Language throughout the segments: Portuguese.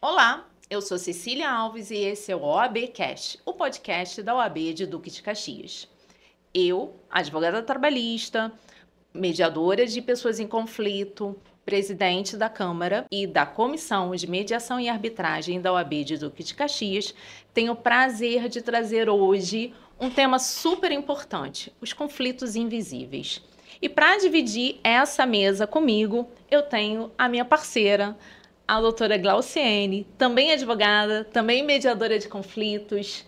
Olá, eu sou Cecília Alves e esse é o OAB Cast, o podcast da OAB de Duque de Caxias. Eu, advogada trabalhista, mediadora de pessoas em conflito, presidente da Câmara e da Comissão de Mediação e Arbitragem da OAB de Duque de Caxias, tenho o prazer de trazer hoje um tema super importante: os conflitos invisíveis. E para dividir essa mesa comigo, eu tenho a minha parceira, a doutora Glauciene, também advogada, também mediadora de conflitos,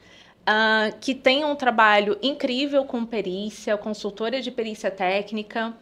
que tem um trabalho incrível com perícia, consultora de perícia técnica,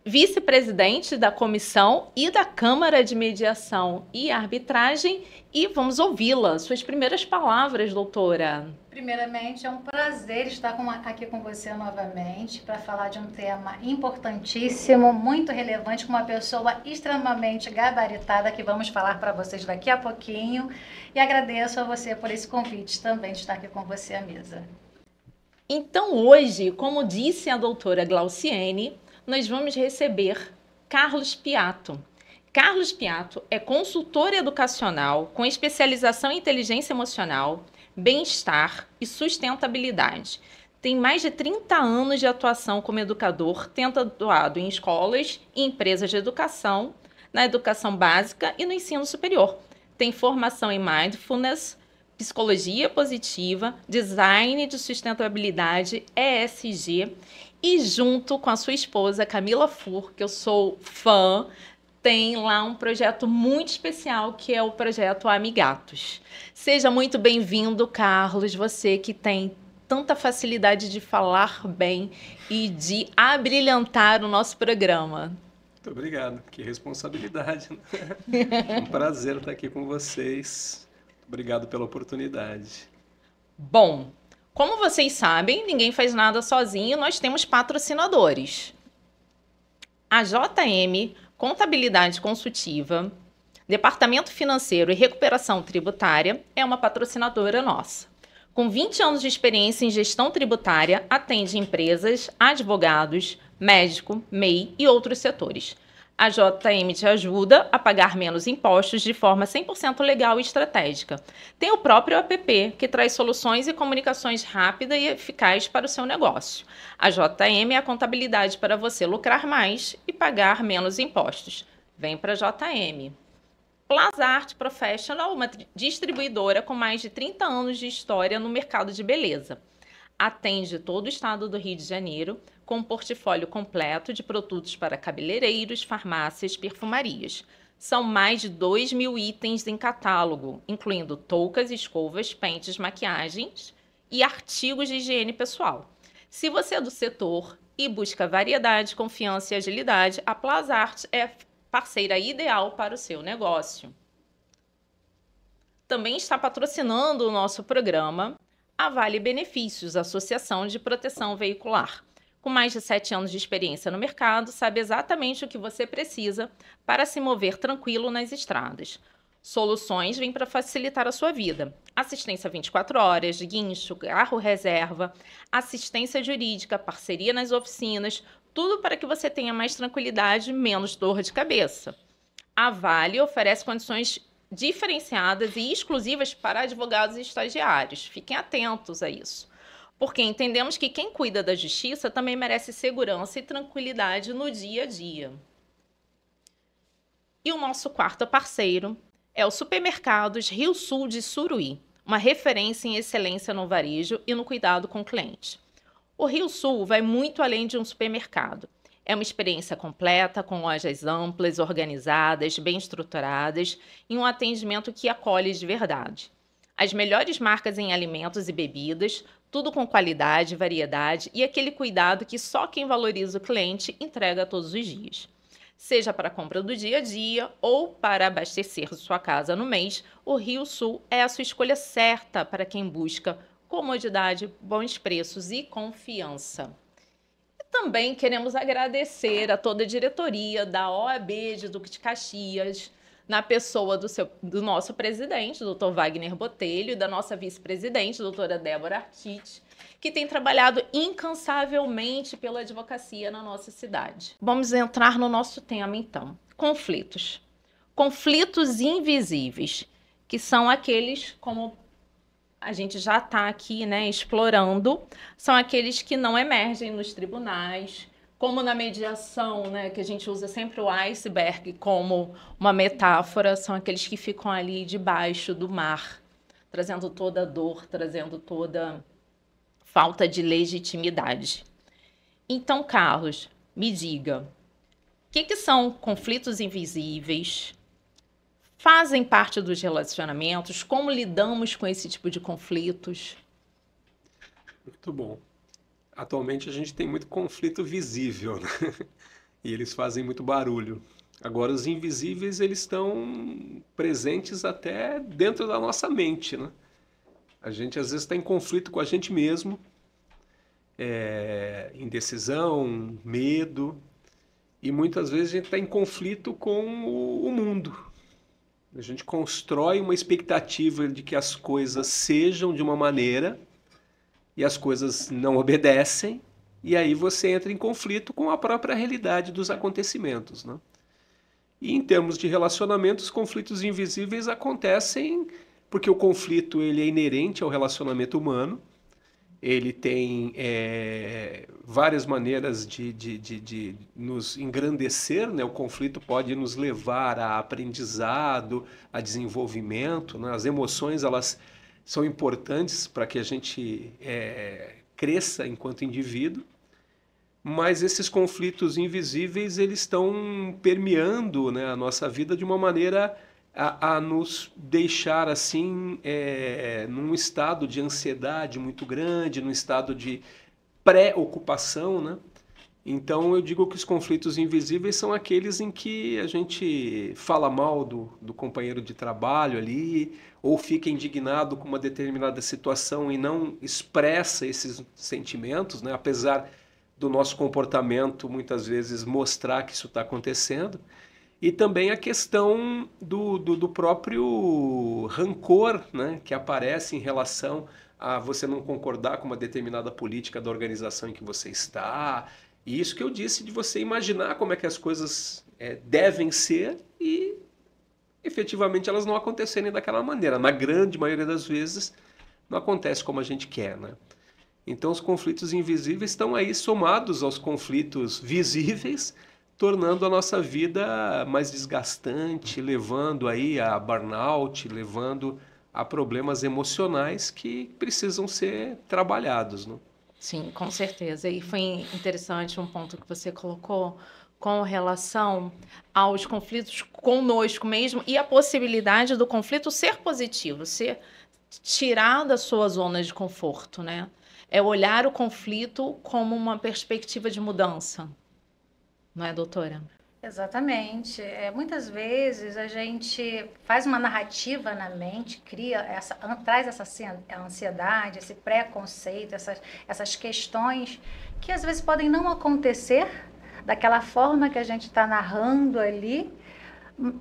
vice-presidente da Comissão e da Câmara de Mediação e Arbitragem, e vamos ouvi-la. Suas primeiras palavras, doutora. Primeiramente, é um prazer estar aqui com você novamente para falar de um tema importantíssimo, muito relevante, com uma pessoa extremamente gabaritada que vamos falar para vocês daqui a pouquinho. E agradeço a você por esse convite também de estar aqui com você à mesa. Então, hoje, como disse a doutora Glauciene, nós vamos receber Carlos Piatto. Carlos Piatto é consultor educacional com especialização em inteligência emocional, bem-estar e sustentabilidade. Tem mais de 30 anos de atuação como educador, tendo atuado em escolas e empresas de educação, na educação básica e no ensino superior. Tem formação em mindfulness, psicologia positiva, design de sustentabilidade, ESG, e junto com a sua esposa Camila Fur, que eu sou fã, tem lá um projeto muito especial que é o projeto Amigatos. Seja muito bem-vindo, Carlos, você que tem tanta facilidade de falar bem e de abrilhantar o nosso programa. Muito obrigado, que responsabilidade, né? É um prazer estar aqui com vocês. Obrigado pela oportunidade. Bom, como vocês sabem, ninguém faz nada sozinho, nós temos patrocinadores. A JM Contabilidade Consultiva, Departamento Financeiro e Recuperação Tributária é uma patrocinadora nossa. Com 20 anos de experiência em gestão tributária, atende empresas, advogados, médico, MEI e outros setores. A JM te ajuda a pagar menos impostos de forma 100% legal e estratégica. Tem o próprio app, que traz soluções e comunicações rápidas e eficazes para o seu negócio. A JM é a contabilidade para você lucrar mais e pagar menos impostos. Vem para a JM. Plaza Art Professional, uma distribuidora com mais de 30 anos de história no mercado de beleza. Atende todo o estado do Rio de Janeiro, com um portfólio completo de produtos para cabeleireiros, farmácias e perfumarias. São mais de 2.000 itens em catálogo, incluindo toucas, escovas, pentes, maquiagens e artigos de higiene pessoal. Se você é do setor e busca variedade, confiança e agilidade, a Plaza Art é a parceira ideal para o seu negócio. Também está patrocinando o nosso programa a Vale Benefícios, Associação de Proteção Veicular. Com mais de 7 anos de experiência no mercado, sabe exatamente o que você precisa para se mover tranquilo nas estradas. Soluções vêm para facilitar a sua vida. Assistência 24 horas, guincho, carro reserva, assistência jurídica, parceria nas oficinas, tudo para que você tenha mais tranquilidade e menos dor de cabeça. A Vale oferece condições diferenciadas e exclusivas para advogados e estagiários. Fiquem atentos a isso, porque entendemos que quem cuida da justiça também merece segurança e tranquilidade no dia a dia. E o nosso quarto parceiro é o Supermercados Rio Sul de Suruí, uma referência em excelência no varejo e no cuidado com o cliente. O Rio Sul vai muito além de um supermercado. É uma experiência completa, com lojas amplas, organizadas, bem estruturadas e um atendimento que acolhe de verdade. As melhores marcas em alimentos e bebidas, tudo com qualidade, variedade e aquele cuidado que só quem valoriza o cliente entrega todos os dias. Seja para a compra do dia a dia ou para abastecer sua casa no mês, o Rio Sul é a sua escolha certa para quem busca comodidade, bons preços e confiança. Também queremos agradecer a toda a diretoria da OAB de Duque de Caxias, na pessoa do nosso presidente, doutor Wagner Botelho, e da nossa vice-presidente, doutora Débora Artite, que tem trabalhado incansavelmente pela advocacia na nossa cidade. Vamos entrar no nosso tema, então. Conflitos. conflitos invisíveis, que são aqueles, como a gente já está aqui, né, explorando, são aqueles que não emergem nos tribunais, como na mediação, né, que a gente usa sempre o iceberg como uma metáfora, são aqueles que ficam ali debaixo do mar, trazendo toda a dor, trazendo toda falta de legitimidade. Então, Carlos, me diga, o que são conflitos invisíveis? Fazem parte dos relacionamentos? Como lidamos com esse tipo de conflitos? Muito bom. Atualmente a gente tem muito conflito visível, né? E eles fazem muito barulho. Agora, os invisíveis, eles estão presentes até dentro da nossa mente, né? A gente às vezes está em conflito com a gente mesmo, indecisão, medo, e muitas vezes a gente está em conflito com o mundo. A gente constrói uma expectativa de que as coisas sejam de uma maneira e as coisas não obedecem, e aí você entra em conflito com a própria realidade dos acontecimentos, né? E em termos de relacionamentos, conflitos invisíveis acontecem porque o conflito ele é inerente ao relacionamento humano, ele tem várias maneiras de nos engrandecer, né? O conflito pode nos levar a aprendizado, a desenvolvimento, né? As emoções, elas são importantes para que a gente cresça enquanto indivíduo, mas esses conflitos invisíveis, eles estão permeando, né, a nossa vida de uma maneira a nos deixar assim num estado de ansiedade muito grande, num estado de preocupação, né? Então eu digo que os conflitos invisíveis são aqueles em que a gente fala mal do companheiro de trabalho ali, ou fica indignado com uma determinada situação e não expressa esses sentimentos, né? Apesar do nosso comportamento muitas vezes mostrar que isso está acontecendo. E também a questão do próprio rancor, né, que aparece em relação a você não concordar com uma determinada política da organização em que você está. E isso que eu disse de você imaginar como é que as coisas devem ser e efetivamente elas não acontecerem daquela maneira. Na grande maioria das vezes não acontece como a gente quer, né? Então os conflitos invisíveis estão aí somados aos conflitos visíveis, tornando a nossa vida mais desgastante, levando aí a burnout, levando a problemas emocionais que precisam ser trabalhados, né? Sim, com certeza. E foi interessante um ponto que você colocou com relação aos conflitos conosco mesmo e a possibilidade do conflito ser positivo, ser tirar da sua zona de conforto, né? É olhar o conflito como uma perspectiva de mudança. Não é, doutora? Exatamente. Muitas vezes a gente faz uma narrativa na mente, traz essa ansiedade, esse preconceito, essas questões que às vezes podem não acontecer daquela forma que a gente está narrando ali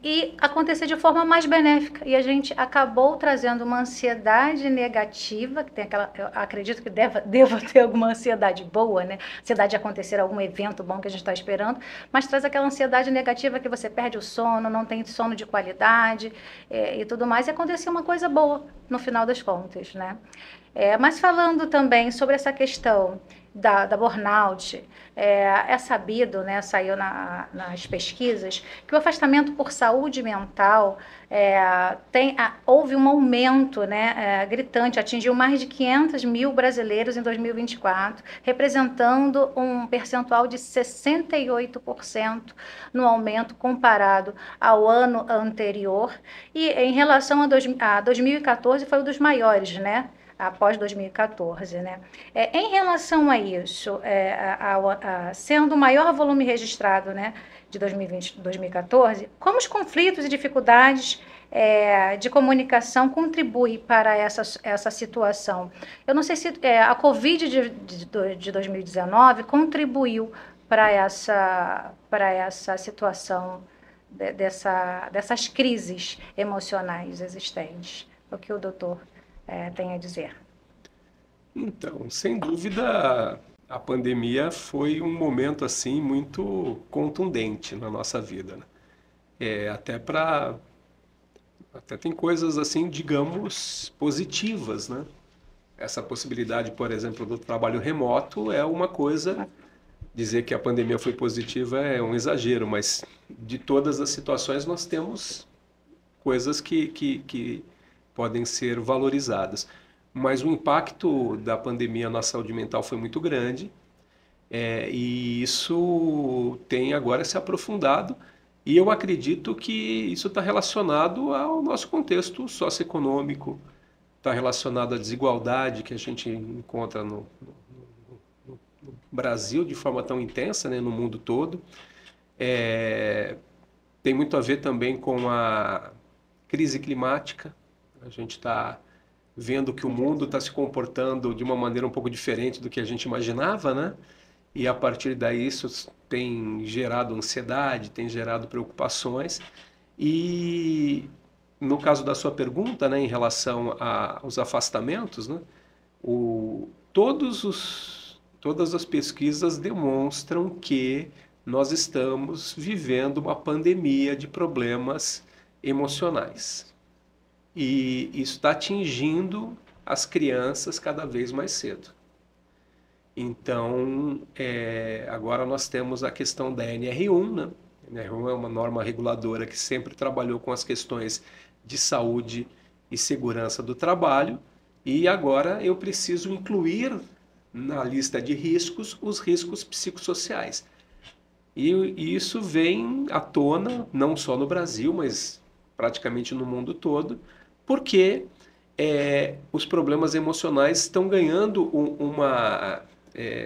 e acontecer de forma mais benéfica. E a gente acabou trazendo uma ansiedade negativa, que tem eu acredito que deva ter alguma ansiedade boa, né? Ansiedade de acontecer algum evento bom que a gente está esperando, mas traz aquela ansiedade negativa que você perde o sono, não tem sono de qualidade e tudo mais, e acontecer uma coisa boa no final das contas, né? Mas falando também sobre essa questão da burnout, é sabido, né, saiu nas pesquisas, que o afastamento por saúde mental houve um aumento, né, gritante, atingiu mais de 500 mil brasileiros em 2024, representando um percentual de 68% no aumento comparado ao ano anterior, e em relação a 2014 foi um dos maiores, né? Após 2014, né? Em relação a isso, sendo o maior volume registrado, né, de 2020, 2014, como os conflitos e dificuldades de comunicação contribuem para essa situação? Eu não sei se a Covid de 2019 contribuiu para essa situação dessas crises emocionais existentes. O que o doutor tem a dizer? Então, sem dúvida, a pandemia foi um momento assim muito contundente na nossa vida, né? Até tem coisas assim, digamos, positivas, né? Essa possibilidade, por exemplo, do trabalho remoto é uma coisa. Dizer que a pandemia foi positiva é um exagero, mas de todas as situações nós temos coisas que podem ser valorizadas. Mas o impacto da pandemia na saúde mental foi muito grande, e isso tem agora se aprofundado, e eu acredito que isso está relacionado ao nosso contexto socioeconômico, está relacionado à desigualdade que a gente encontra no Brasil de forma tão intensa, né, no mundo todo. Tem muito a ver também com a crise climática. A gente está vendo que o mundo está se comportando de uma maneira um pouco diferente do que a gente imaginava, né? E a partir daí isso tem gerado ansiedade, tem gerado preocupações. E no caso da sua pergunta, né, em relação aos afastamentos, né, todas as pesquisas demonstram que nós estamos vivendo uma pandemia de problemas emocionais. E isso está atingindo as crianças cada vez mais cedo. Então, agora nós temos a questão da NR1, né? A NR1 é uma norma reguladora que sempre trabalhou com as questões de saúde e segurança do trabalho, e agora eu preciso incluir na lista de riscos os riscos psicossociais. E isso vem à tona, não só no Brasil, mas praticamente no mundo todo, porque os problemas emocionais estão ganhando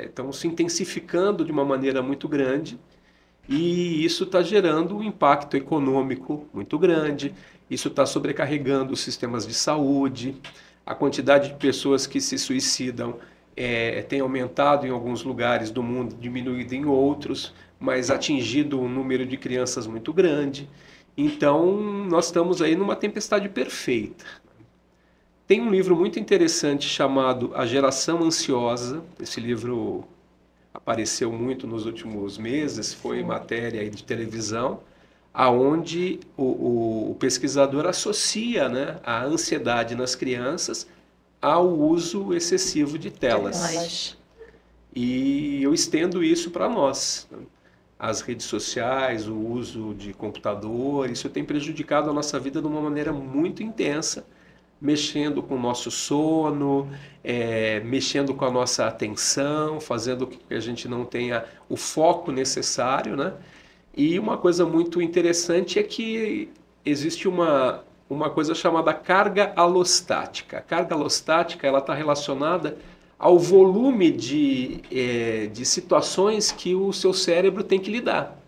estão se intensificando de uma maneira muito grande, e isso está gerando um impacto econômico muito grande, isso está sobrecarregando os sistemas de saúde, a quantidade de pessoas que se suicidam tem aumentado em alguns lugares do mundo, diminuído em outros, mas atingido um número de crianças muito grande. Então, nós estamos aí numa tempestade perfeita. Tem um livro muito interessante chamado A Geração Ansiosa. Esse livro apareceu muito nos últimos meses, foi matéria de televisão, aonde o pesquisador associa, né, a ansiedade nas crianças ao uso excessivo de telas. E eu estendo isso para nós. As redes sociais, o uso de computador, isso tem prejudicado a nossa vida de uma maneira muito intensa, mexendo com o nosso sono, mexendo com a nossa atenção, fazendo com que a gente não tenha o foco necessário, né? E uma coisa muito interessante é que existe uma coisa chamada carga alostática. A carga alostática está relacionada ao volume de situações que o seu cérebro tem que lidar.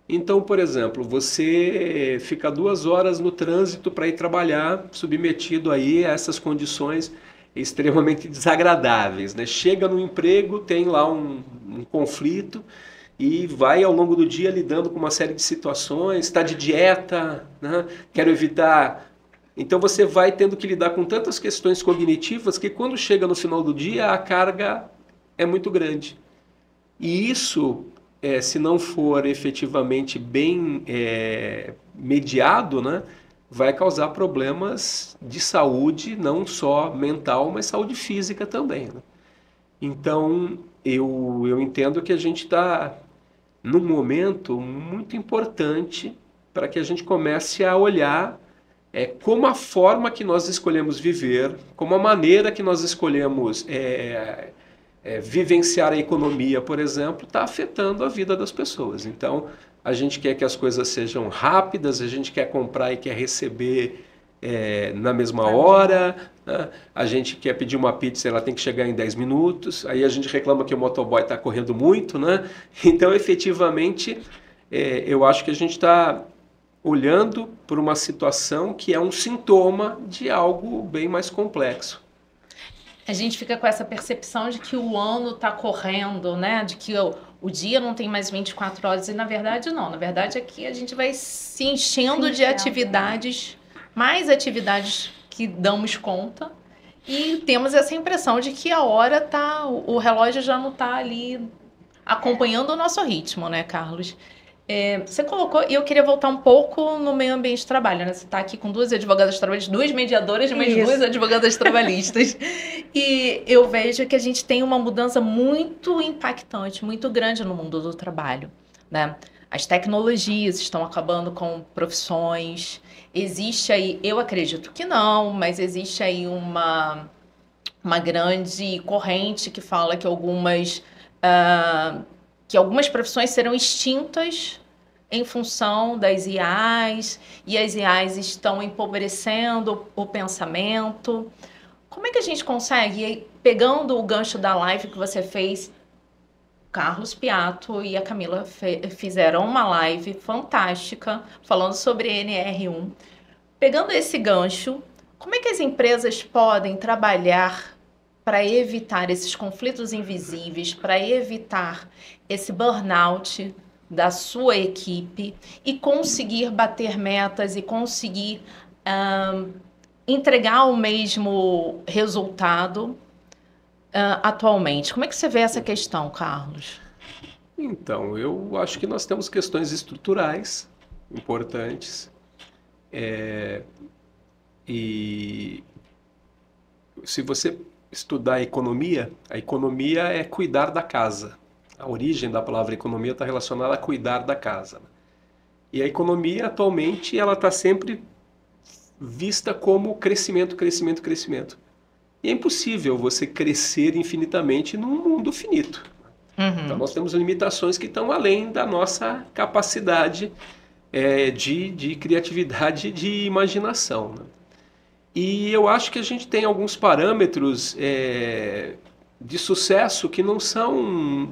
Então, por exemplo, você fica 2 horas no trânsito para ir trabalhar, submetido aí a essas condições extremamente desagradáveis, né? Chega no emprego, tem lá um conflito e vai ao longo do dia lidando com uma série de situações, está de dieta, né? Quero evitar. Então você vai tendo que lidar com tantas questões cognitivas que quando chega no final do dia a carga é muito grande. E isso, se não for efetivamente bem mediado, né, vai causar problemas de saúde, não só mental, mas saúde física também, né? Então eu entendo que a gente está num momento muito importante para que a gente comece a olhar como a forma que nós escolhemos viver, como a maneira que nós escolhemos vivenciar a economia, por exemplo, está afetando a vida das pessoas. Então, a gente quer que as coisas sejam rápidas, a gente quer comprar e quer receber na mesma hora, né? A gente quer pedir uma pizza, ela tem que chegar em 10 minutos, aí a gente reclama que o motoboy está correndo muito, né? Então, efetivamente, eu acho que a gente está olhando por uma situação que é um sintoma de algo bem mais complexo. A gente fica com essa percepção de que o ano está correndo, né? De que o dia não tem mais 24 horas, e na verdade não. Na verdade é que a gente vai se enchendo de atividades, mais atividades que damos conta, e temos essa impressão de que a hora tá, o relógio já não está ali acompanhando o nosso ritmo, né, Carlos? Você colocou, e eu queria voltar um pouco no meio ambiente de trabalho, né? Você está aqui com 2 advogadas trabalhistas, 2 mediadoras, mas Isso. 2 advogadas trabalhistas. E eu vejo que a gente tem uma mudança muito impactante, muito grande no mundo do trabalho, né? As tecnologias estão acabando com profissões. Existe aí, eu acredito que não, mas existe aí uma grande corrente que fala que algumas profissões serão extintas em função das IAs, e as IAs estão empobrecendo o pensamento. Como é que a gente consegue, pegando o gancho da live que você fez, Carlos Piatto e a Camila fizeram uma live fantástica falando sobre NR1. Pegando esse gancho, como é que as empresas podem trabalhar para evitar esses conflitos invisíveis, para evitar esse burnout da sua equipe e conseguir bater metas e conseguir entregar o mesmo resultado atualmente? Como é que você vê essa questão, Carlos? Então, eu acho que nós temos questões estruturais importantes. E se você estudar a economia é cuidar da casa. A origem da palavra economia está relacionada a cuidar da casa. E a economia, atualmente, ela está sempre vista como crescimento, crescimento, crescimento. E é impossível você crescer infinitamente num mundo finito. Então, nós temos limitações que estão além da nossa capacidade de criatividade e de imaginação, né? E eu acho que a gente tem alguns parâmetros de sucesso que não são,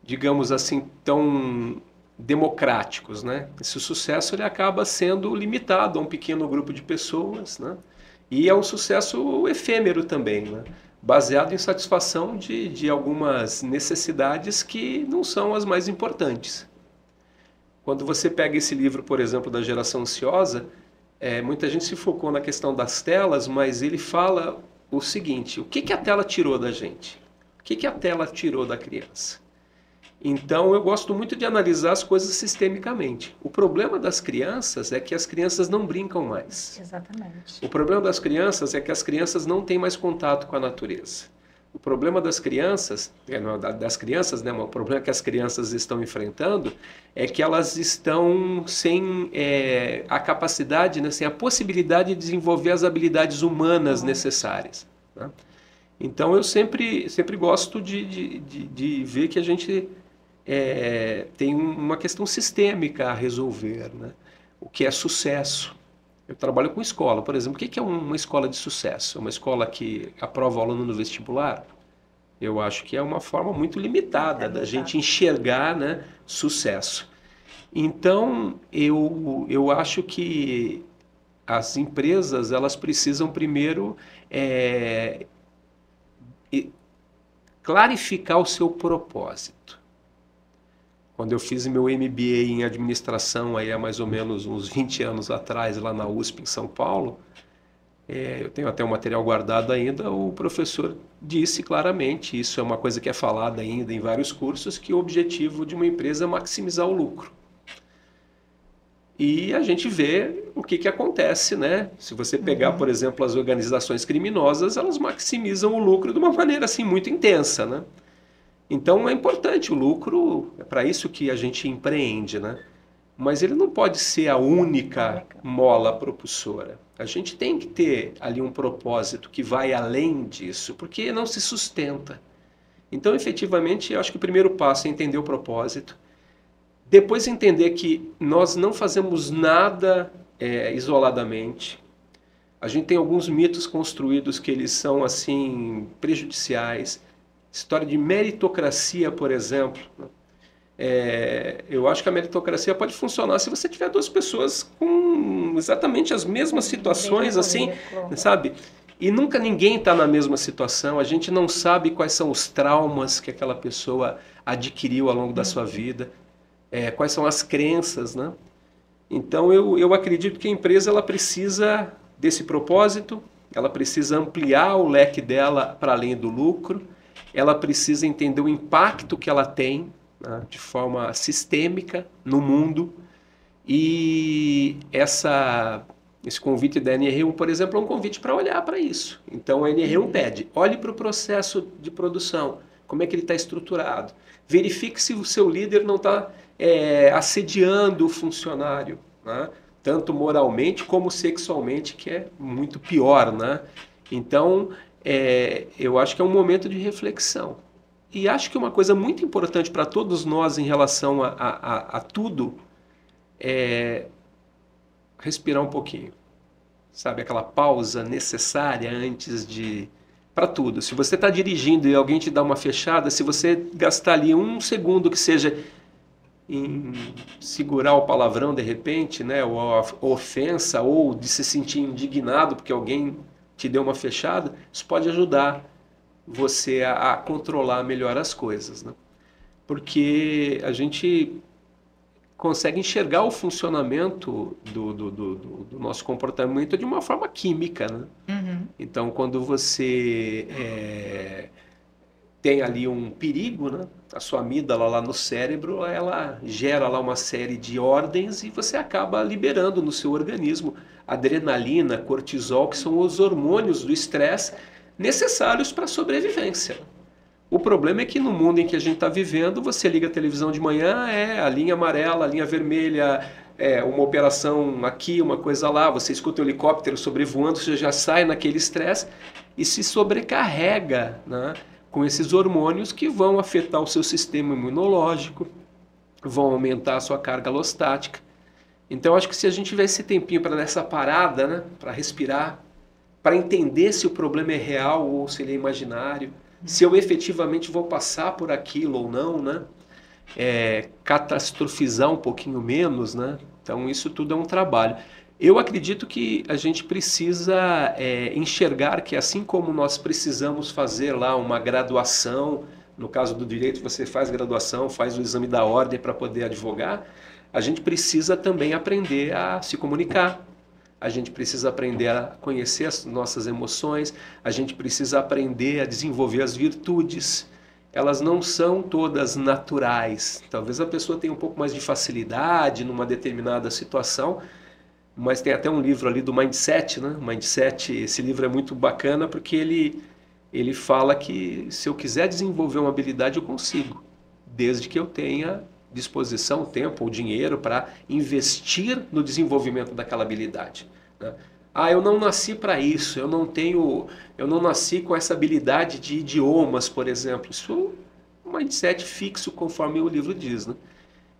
digamos assim, tão democráticos, né? Esse sucesso ele acaba sendo limitado a um pequeno grupo de pessoas, né? E é um sucesso efêmero também, né? Baseado em satisfação de algumas necessidades que não são as mais importantes. Quando você pega esse livro, por exemplo, da Geração Ansiosa, muita gente se focou na questão das telas, mas ele fala o seguinte: o que a tela tirou da gente? O que a tela tirou da criança? Então, eu gosto muito de analisar as coisas sistemicamente. O problema das crianças é que as crianças não brincam mais. Exatamente. O problema das crianças é que as crianças não têm mais contato com a natureza. O problema das crianças, né, o problema que as crianças estão enfrentando é que elas estão sem a capacidade, né, sem a possibilidade de desenvolver as habilidades humanas necessárias, né? Então eu sempre gosto de ver que a gente tem uma questão sistêmica a resolver, né? O que é sucesso. Eu trabalho com escola, por exemplo. O que é uma escola de sucesso? É uma escola que aprova o aluno no vestibular? Eu acho que é uma forma muito limitada da gente enxergar, né, sucesso. Então, eu acho que as empresas elas precisam primeiro clarificar o seu propósito. Quando eu fiz meu MBA em administração, aí há mais ou menos uns 20 anos atrás, lá na USP, em São Paulo, eu tenho até um material guardado ainda, o professor disse claramente, isso é uma coisa que é falada ainda em vários cursos, que o objetivo de uma empresa é maximizar o lucro. E a gente vê o que acontece, né? Se você pegar, por exemplo, as organizações criminosas, elas maximizam o lucro de uma maneira assim muito intensa, né? Então é importante o lucro, é para isso que a gente empreende, né? Mas ele não pode ser a única mola propulsora. A gente tem que ter ali um propósito que vai além disso, porque não se sustenta. Então, efetivamente, eu acho que o primeiro passo é entender o propósito, depois entender que nós não fazemos nada isoladamente. A gente tem alguns mitos construídos que eles são assim prejudiciais. História de meritocracia, por exemplo. Eu acho que a meritocracia pode funcionar se você tiver 2 pessoas com exatamente as mesmas situações, assim, sabe? E nunca ninguém está na mesma situação. A gente não sabe quais são os traumas que aquela pessoa adquiriu ao longo da sua vida, quais são as crenças, né? Então eu acredito que a empresa ela precisa desse propósito, ela precisa ampliar o leque dela para além do lucro. Ela precisa entender o impacto que ela tem, né, de forma sistêmica no mundo. E esse convite da NR1, por exemplo, é um convite para olhar para isso. Então a NR1 pede, olhe para o processo de produção, como é que ele está estruturado. Verifique se o seu líder não está assediando o funcionário, né? Tanto moralmente como sexualmente, que é muito pior, né? Então, eu acho que é um momento de reflexão. E acho que uma coisa muito importante para todos nós em relação a tudo é respirar um pouquinho. Sabe, aquela pausa necessária antes de... Para tudo. Se você está dirigindo e alguém te dá uma fechada, se você gastar ali um segundo que seja em segurar o palavrão de repente, né, ou a ofensa, ou de se sentir indignado porque alguém te deu uma fechada, isso pode ajudar você a controlar melhor as coisas, né? Porque a gente consegue enxergar o funcionamento do nosso comportamento de uma forma química, né? Uhum. Então, quando você tem ali um perigo, né? A sua amígdala lá no cérebro, ela gera lá uma série de ordens e você acaba liberando no seu organismo adrenalina, cortisol, que são os hormônios do estresse necessários para a sobrevivência. O problema é que no mundo em que a gente está vivendo, você liga a televisão de manhã, a linha amarela, a linha vermelha, uma operação aqui, uma coisa lá, você escuta o helicóptero sobrevoando, você já sai naquele estresse e se sobrecarrega, né, com esses hormônios que vão afetar o seu sistema imunológico, vão aumentar a sua carga alostática. Então, acho que se a gente tiver esse tempinho para dar essa parada, né, para respirar, para entender se o problema é real ou se ele é imaginário, se eu efetivamente vou passar por aquilo ou não, né? Catastrofizar um pouquinho menos, né? Então isso tudo é um trabalho. Eu acredito que a gente precisa enxergar que assim como nós precisamos fazer lá uma graduação, no caso do direito você faz graduação, faz o exame da ordem para poder advogar, a gente precisa também aprender a se comunicar. A gente precisa aprender a conhecer as nossas emoções, a gente precisa aprender a desenvolver as virtudes. Elas não são todas naturais. Talvez a pessoa tenha um pouco mais de facilidade numa determinada situação, mas tem até um livro ali do Mindset, né? Mindset, esse livro é muito bacana porque ele fala que se eu quiser desenvolver uma habilidade eu consigo, desde que eu tenha disposição, tempo ou dinheiro para investir no desenvolvimento daquela habilidade, né? Eu não nasci para isso, eu não nasci com essa habilidade de idiomas, por exemplo. Isso é um mindset fixo, conforme o livro diz, né?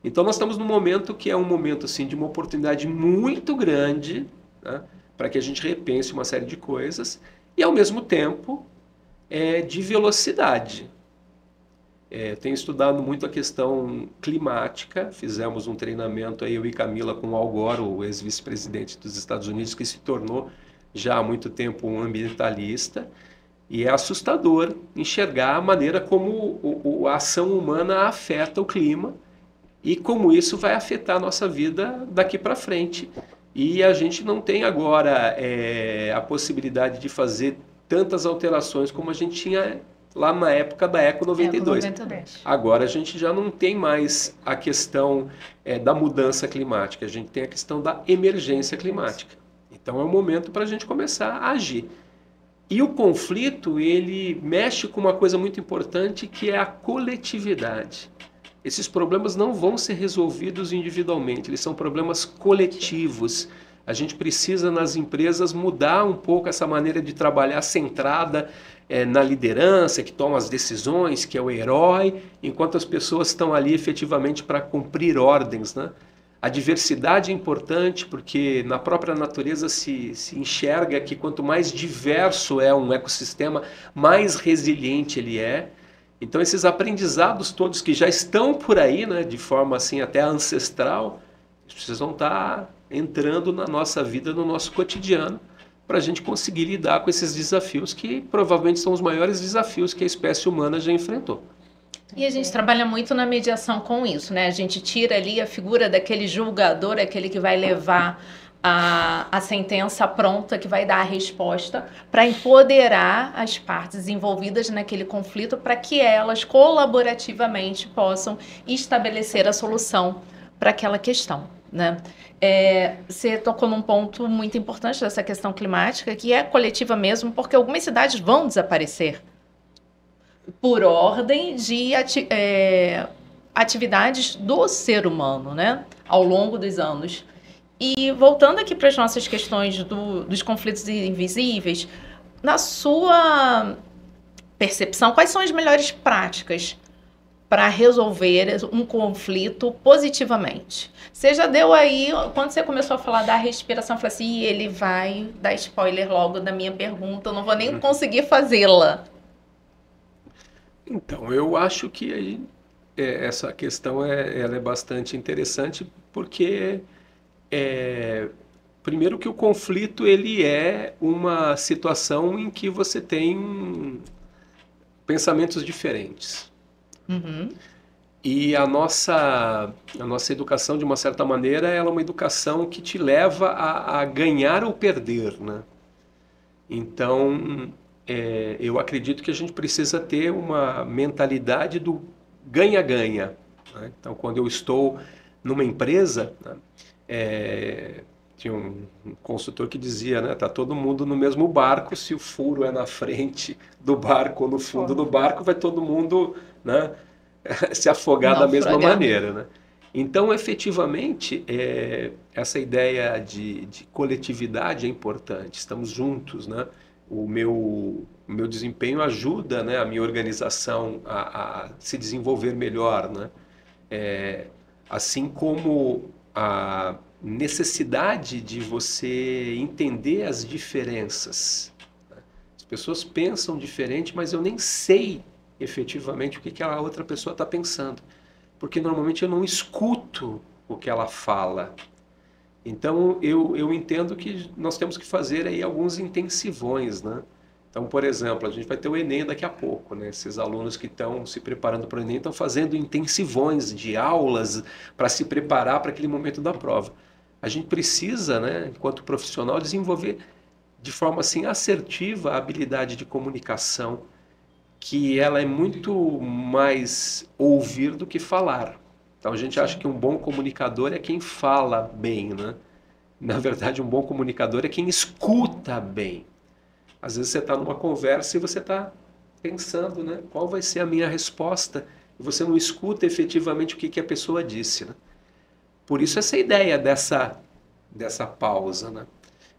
Então nós estamos num momento que é um momento assim, de uma oportunidade muito grande, né, para que a gente repense uma série de coisas e ao mesmo tempo de velocidade. Tenho estudado muito a questão climática, fizemos um treinamento aí, eu e Camila, com Al Gore, o ex-vice-presidente dos Estados Unidos, que se tornou já há muito tempo um ambientalista, e é assustador enxergar a maneira como a ação humana afeta o clima e como isso vai afetar a nossa vida daqui para frente. E a gente não tem agora a possibilidade de fazer tantas alterações como a gente tinha lá na época da Eco 92. Agora a gente já não tem mais a questão da mudança climática, a gente tem a questão da emergência climática. Então é o momento para a gente começar a agir. E o conflito, ele mexe com uma coisa muito importante, que é a coletividade. Esses problemas não vão ser resolvidos individualmente, eles são problemas coletivos. A gente precisa, nas empresas, mudar um pouco essa maneira de trabalhar centrada na liderança, que toma as decisões, que é o herói, enquanto as pessoas estão ali efetivamente para cumprir ordens, né? A diversidade é importante porque na própria natureza se enxerga que quanto mais diverso é um ecossistema, mais resiliente ele é. Então esses aprendizados todos que já estão por aí, né, de forma assim até ancestral, precisam estar entrando na nossa vida, no nosso cotidiano, para a gente conseguir lidar com esses desafios que provavelmente são os maiores desafios que a espécie humana já enfrentou. E a gente trabalha muito na mediação com isso, né? A gente tira ali a figura daquele julgador, aquele que vai levar a sentença pronta que vai dar a resposta para empoderar as partes envolvidas naquele conflito para que elas colaborativamente possam estabelecer a solução para aquela questão, né? Você tocou num ponto muito importante dessa questão climática, que é coletiva mesmo, porque algumas cidades vão desaparecer por ordem de atividades do ser humano, né? Ao longo dos anos. E voltando aqui para as nossas questões dos conflitos invisíveis, na sua percepção, quais são as melhores práticas para resolver um conflito positivamente? Você já deu aí, quando você começou a falar da respiração, eu falei assim, ele vai dar spoiler logo da minha pergunta, eu não vou nem conseguir fazê-la. Então, eu acho que essa questão ela é bastante interessante porque primeiro que o conflito ele é uma situação em que você tem pensamentos diferentes. Uhum. E a nossa educação, de uma certa maneira, ela é uma educação que te leva a ganhar ou perder, né? Então, eu acredito que a gente precisa ter uma mentalidade do ganha-ganha, né? Então, quando eu estou numa empresa, né, tinha um consultor que dizia, né, tá todo mundo no mesmo barco, se o furo é na frente do barco ou no fundo do barco, vai todo mundo, né, se afogar da mesma maneira, né? Então, efetivamente, essa ideia de coletividade é importante, estamos juntos, né? O meu desempenho ajuda, né, a minha organização a se desenvolver melhor, né? Assim como a necessidade de você entender as diferenças. As pessoas pensam diferente, mas eu nem sei efetivamente o que a outra pessoa está pensando, porque normalmente eu não escuto o que ela fala. Então eu entendo que nós temos que fazer aí alguns intensivões, né? Então, por exemplo, a gente vai ter o Enem daqui a pouco, né? Esses alunos que estão se preparando para o Enem estão fazendo intensivões de aulas para se preparar para aquele momento da prova. A gente precisa, né, enquanto profissional, desenvolver de forma assim assertiva a habilidade de comunicação, que ela é muito mais ouvir do que falar. Então a gente acha que um bom comunicador é quem fala bem, né? Na verdade, um bom comunicador é quem escuta bem. Às vezes você está numa conversa e você está pensando, né, qual vai ser a minha resposta, e você não escuta efetivamente o que a pessoa disse, né? Por isso essa ideia dessa pausa, né?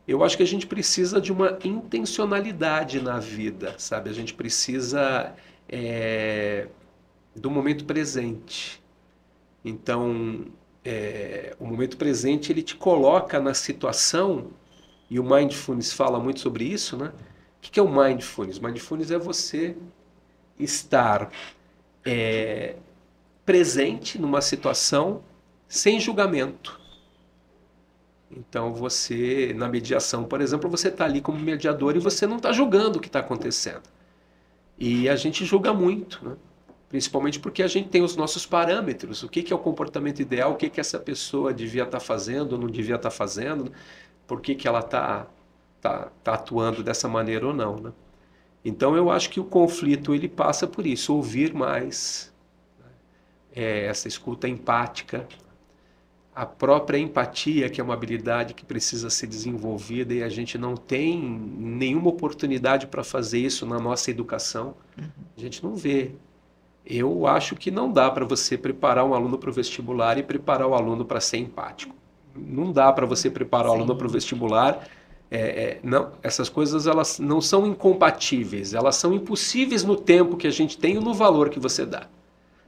Eu acho que a gente precisa de uma intencionalidade na vida, sabe? A gente precisa do momento presente. Então, o momento presente ele te coloca na situação, e o Mindfulness fala muito sobre isso, né? O que é o Mindfulness? Mindfulness é você estar presente numa situação sem julgamento. Então você, na mediação, por exemplo, você está ali como mediador e você não está julgando o que está acontecendo. E a gente julga muito, né? Principalmente porque a gente tem os nossos parâmetros. O que é o comportamento ideal, o que essa pessoa devia estar fazendo ou não devia estar fazendo, por que ela está atuando dessa maneira ou não, né? Então eu acho que o conflito ele passa por isso, ouvir mais, essa escuta empática, a própria empatia, que é uma habilidade que precisa ser desenvolvida e a gente não tem nenhuma oportunidade para fazer isso na nossa educação. A gente não vê. Eu acho que não dá para você preparar um aluno para o vestibular e preparar o aluno para ser empático. Não dá para você preparar o aluno para o vestibular. Não, essas coisas elas não são incompatíveis, elas são impossíveis no tempo que a gente tem e no valor que você dá.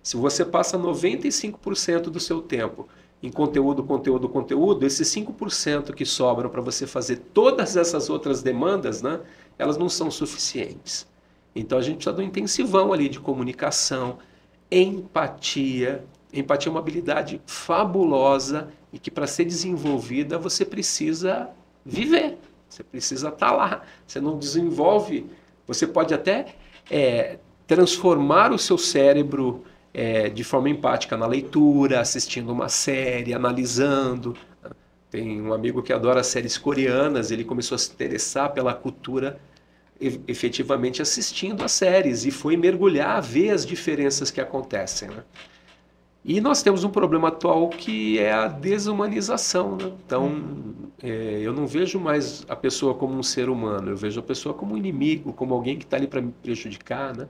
Se você passa 95% do seu tempo em conteúdo, esses 5% que sobram para você fazer todas essas outras demandas, né, elas não são suficientes. Então a gente precisa de um intensivão ali de comunicação, empatia. Empatia é uma habilidade fabulosa e que para ser desenvolvida você precisa viver, você precisa estar lá. Você não desenvolve, você pode até transformar o seu cérebro de forma empática na leitura, assistindo uma série, analisando, Tem um amigo que adora séries coreanas, ele começou a se interessar pela cultura efetivamente assistindo às séries e foi mergulhar, ver as diferenças que acontecem, né? E nós temos um problema atual que é a desumanização, né? Então, eu não vejo mais a pessoa como um ser humano, eu vejo a pessoa como um inimigo, como alguém que está ali para me prejudicar, né?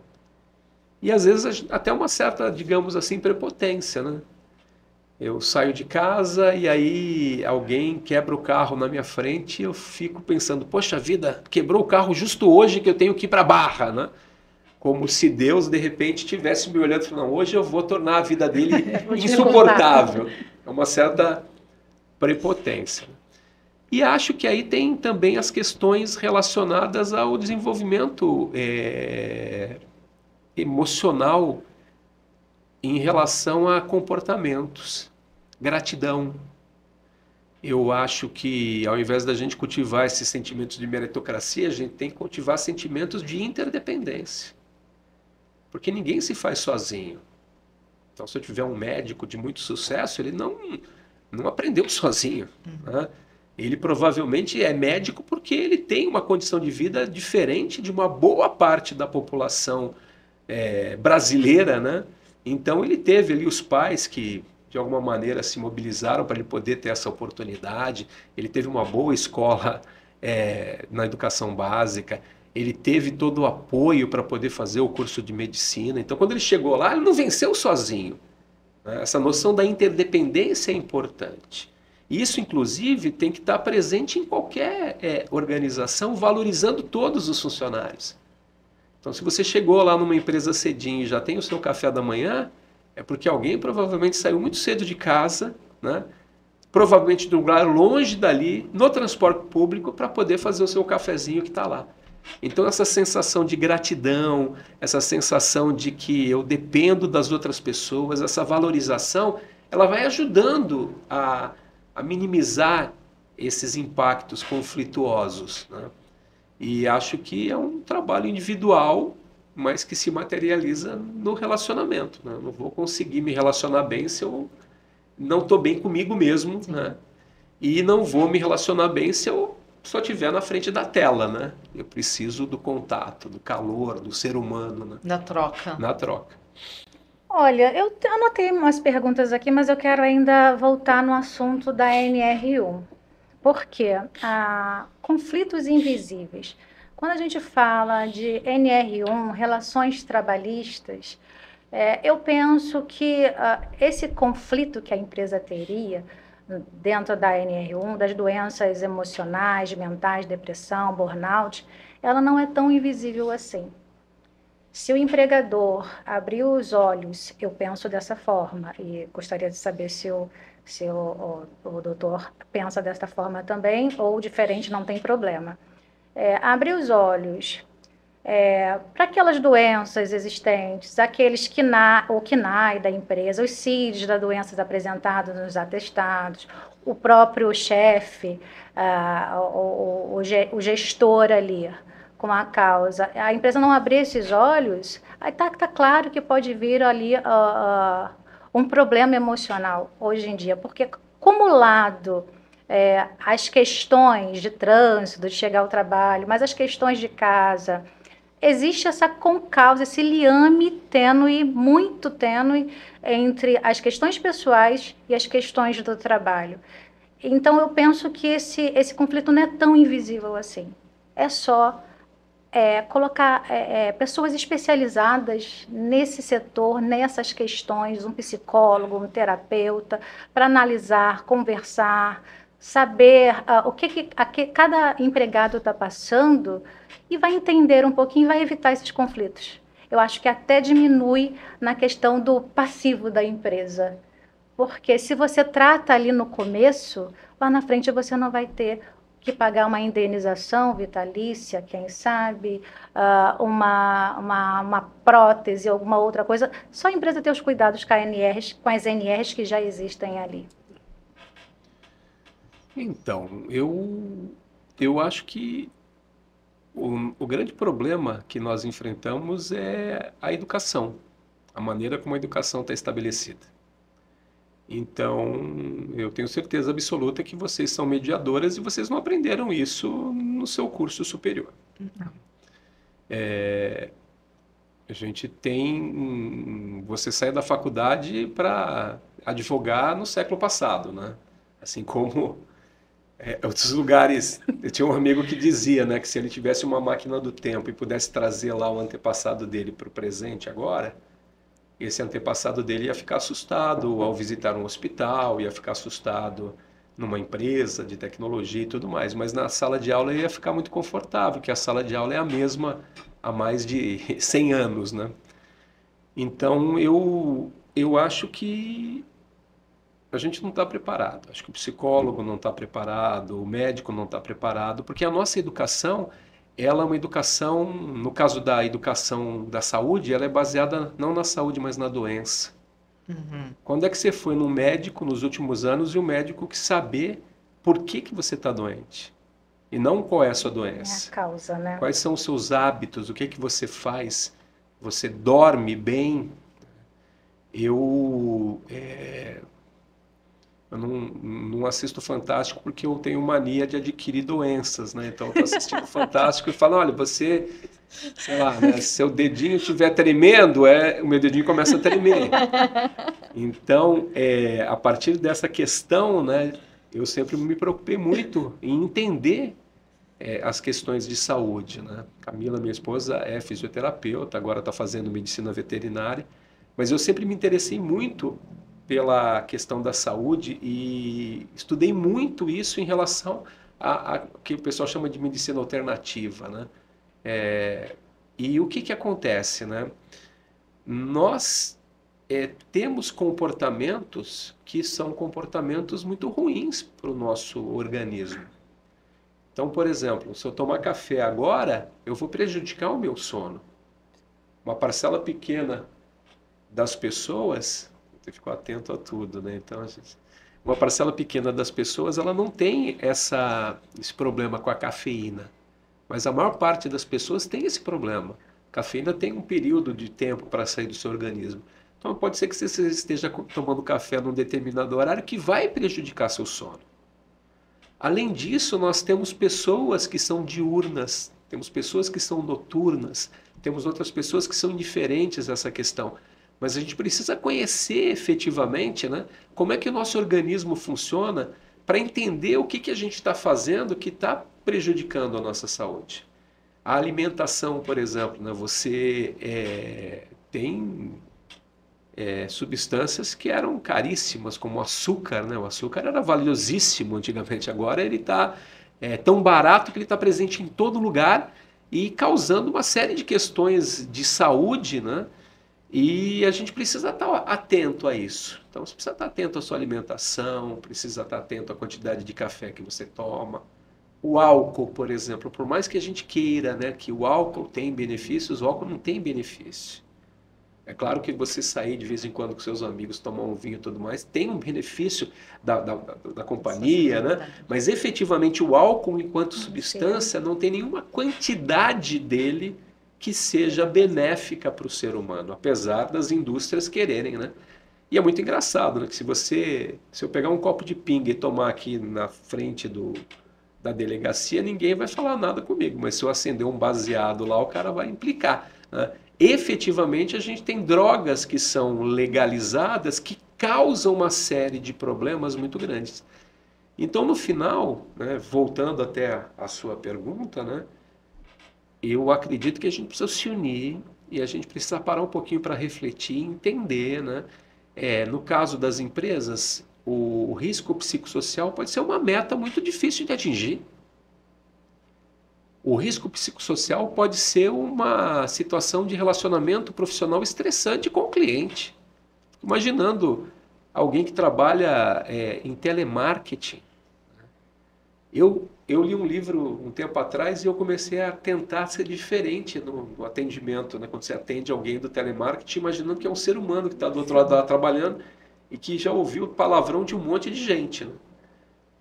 E às vezes até uma certa, digamos assim, prepotência, né? Eu saio de casa e aí alguém quebra o carro na minha frente e eu fico pensando, poxa vida, quebrou o carro justo hoje que eu tenho que ir para a Barra, né? Como se Deus, de repente, estivesse me olhando e falando, não, hoje eu vou tornar a vida dele insuportável. É uma certa prepotência. E acho que aí tem também as questões relacionadas ao desenvolvimento emocional em relação a comportamentos. Gratidão. Eu acho que ao invés da gente cultivar esses sentimentos de meritocracia, a gente tem que cultivar sentimentos de interdependência. Porque ninguém se faz sozinho. Então, se eu tiver um médico de muito sucesso, ele não aprendeu sozinho, né? Ele provavelmente é médico porque ele tem uma condição de vida diferente de uma boa parte da população brasileira, né? Então, ele teve ali os pais que, de alguma maneira, se mobilizaram para ele poder ter essa oportunidade. Ele teve uma boa escola na educação básica. Ele teve todo o apoio para poder fazer o curso de medicina. Então, quando ele chegou lá, ele não venceu sozinho, né? Essa noção da interdependência é importante. Isso, inclusive, tem que estar presente em qualquer organização, valorizando todos os funcionários. Então, se você chegou lá numa empresa cedinho e já tem o seu café da manhã, é porque alguém provavelmente saiu muito cedo de casa, né? Provavelmente de um lugar longe dali, no transporte público, para poder fazer o seu cafezinho que está lá. Então, essa sensação de gratidão, essa sensação de que eu dependo das outras pessoas, essa valorização, ela vai ajudando a minimizar esses impactos conflituosos, né? E acho que é um trabalho individual, mas que se materializa no relacionamento, né? Eu não vou conseguir me relacionar bem se eu não estou bem comigo mesmo, né? E não vou me relacionar bem se eu só estiver na frente da tela, né? Eu preciso do contato, do calor, do ser humano, né? Da troca. Na troca. Olha, eu anotei umas perguntas aqui, mas eu quero ainda voltar no assunto da NR1. Por quê? Conflitos invisíveis. Quando a gente fala de NR1, relações trabalhistas, eu penso que esse conflito que a empresa teria dentro da NR1, das doenças emocionais, mentais, depressão, burnout, ela não é tão invisível assim. Se o empregador abrir os olhos, eu penso dessa forma, e gostaria de saber se o doutor pensa desta forma também, ou diferente, não tem problema. Abrir os olhos para aquelas doenças existentes, aqueles que KNAI da empresa, os CIDs das doenças apresentadas nos atestados, o próprio chefe, o gestor ali com a causa. A empresa não abrir esses olhos, aí tá claro que pode vir ali um problema emocional hoje em dia, porque acumulado as questões de trânsito, de chegar ao trabalho, mas as questões de casa, existe essa concausa, esse liame tênue, muito tênue, entre as questões pessoais e as questões do trabalho. Então, eu penso que esse conflito não é tão invisível assim. É só colocar pessoas especializadas nesse setor, nessas questões, um psicólogo, um terapeuta, para analisar, conversar, saber o que cada empregado está passando e vai entender um pouquinho, vai evitar esses conflitos. Eu acho que até diminui na questão do passivo da empresa. Porque se você trata ali no começo, lá na frente você não vai ter que pagar uma indenização vitalícia, quem sabe, uma prótese, alguma outra coisa. Só a empresa ter os cuidados com as NRs que já existem ali. Então, eu acho que o grande problema que nós enfrentamos é a educação, a maneira como a educação está estabelecida. Então, eu tenho certeza absoluta que vocês são mediadoras e vocês não aprenderam isso no seu curso superior. A gente tem... Você sai da faculdade para advogar no século passado, né? Assim como outros lugares... Eu tinha um amigo que dizia, né, que se ele tivesse uma máquina do tempo e pudesse trazer lá o antepassado dele para o presente agora, esse antepassado dele ia ficar assustado ao visitar um hospital, ia ficar assustado numa empresa de tecnologia e tudo mais. Mas na sala de aula ele ia ficar muito confortável, porque a sala de aula é a mesma há mais de 100 anos, né? Então, eu acho que a gente não está preparado. Acho que o psicólogo não está preparado, o médico não está preparado, porque a nossa educação, ela é uma educação, no caso da educação da saúde, ela é baseada não na saúde, mas na doença. Quando é que você foi no médico nos últimos anos e o médico que saber por que você está doente? E não qual é a sua doença. É a causa, né? Quais são os seus hábitos, o que você faz? Você dorme bem? Eu não assisto Fantástico porque eu tenho mania de adquirir doenças, né? Então eu estou assistindo Fantástico e falo, olha, você, sei lá, né, se seu dedinho estiver tremendo, o meu dedinho começa a tremer. Então, a partir dessa questão, né, eu sempre me preocupei muito em entender as questões de saúde, né? Camila, minha esposa, é fisioterapeuta, agora está fazendo medicina veterinária, mas eu sempre me interessei muito pela questão da saúde e estudei muito isso em relação a que o pessoal chama de medicina alternativa, né? E o que acontece, né? Nós temos comportamentos que são comportamentos muito ruins para o nosso organismo. Então, por exemplo, se eu tomar café agora, eu vou prejudicar o meu sono. Uma parcela pequena das pessoas, você ficou atento a tudo, né? Então, uma parcela pequena das pessoas, ela não tem esse problema com a cafeína. Mas a maior parte das pessoas tem esse problema. A cafeína tem um período de tempo para sair do seu organismo. Então, pode ser que você esteja tomando café num determinado horário que vai prejudicar seu sono. Além disso, nós temos pessoas que são diurnas, temos pessoas que são noturnas, temos outras pessoas que são indiferentes a essa questão. Mas a gente precisa conhecer efetivamente, né, como é que o nosso organismo funciona para entender o que a gente está fazendo que está prejudicando a nossa saúde. A alimentação, por exemplo, né, você tem substâncias que eram caríssimas, como o açúcar, né? O açúcar era valiosíssimo antigamente, agora ele está tão barato que ele está presente em todo lugar e causando uma série de questões de saúde, né? E a gente precisa estar atento a isso. Então você precisa estar atento à sua alimentação, precisa estar atento à quantidade de café que você toma. O álcool, por exemplo, por mais que a gente queira, né, que o álcool tem benefícios, o álcool não tem benefício. É claro que você sair de vez em quando com seus amigos, tomar um vinho e tudo mais, tem um benefício da companhia, né? Mas efetivamente o álcool, enquanto substância, não tem nenhuma quantidade dele que seja benéfica para o ser humano, apesar das indústrias quererem, né? E é muito engraçado, né? Que se eu pegar um copo de pinga e tomar aqui na frente da delegacia, ninguém vai falar nada comigo, mas se eu acender um baseado lá, o cara vai implicar, né? Efetivamente, a gente tem drogas que são legalizadas que causam uma série de problemas muito grandes. Então, no final, né, voltando até a sua pergunta, né, eu acredito que a gente precisa se unir e a gente precisa parar um pouquinho para refletir e entender, né? No caso das empresas, o risco psicossocial pode ser uma meta muito difícil de atingir. O risco psicossocial pode ser uma situação de relacionamento profissional estressante com o cliente. Imaginando alguém que trabalha em telemarketing. Eu li um livro um tempo atrás e eu comecei a tentar ser diferente no atendimento, né? Quando você atende alguém do telemarketing, imaginando que é um ser humano que está do outro lado lá trabalhando e que já ouviu palavrão de um monte de gente, né?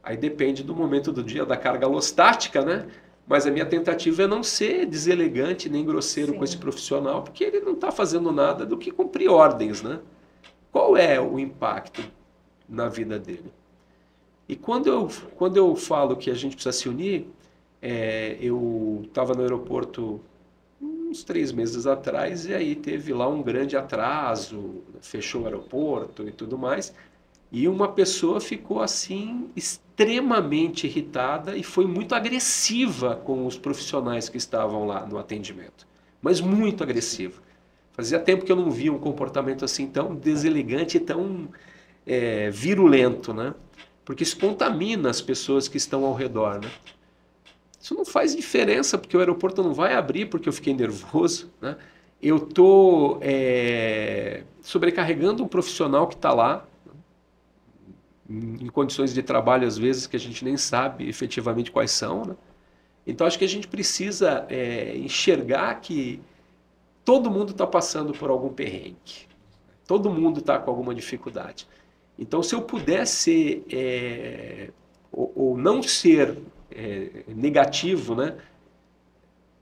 Aí depende do momento do dia, da carga alostática, né? Mas a minha tentativa é não ser deselegante nem grosseiro com esse profissional, porque ele não está fazendo nada do que cumprir ordens, né? Qual é o impacto na vida dele. E quando eu falo que a gente precisa se unir, eu estava no aeroporto uns 3 meses atrás e aí teve lá um grande atraso, fechou o aeroporto e tudo mais. E uma pessoa ficou assim extremamente irritada e foi muito agressiva com os profissionais que estavam lá no atendimento. Mas muito agressiva. Fazia tempo que eu não via um comportamento assim tão deselegante e tão virulento, né? Porque isso contamina as pessoas que estão ao redor, né? Isso não faz diferença, porque o aeroporto não vai abrir porque eu fiquei nervoso, né? Eu estou sobrecarregando um profissional que está lá, em condições de trabalho, às vezes, que a gente nem sabe efetivamente quais são, né? Então, acho que a gente precisa enxergar que todo mundo está passando por algum perrengue. Todo mundo está com alguma dificuldade. Então, se eu pudesse ou não ser negativo, né?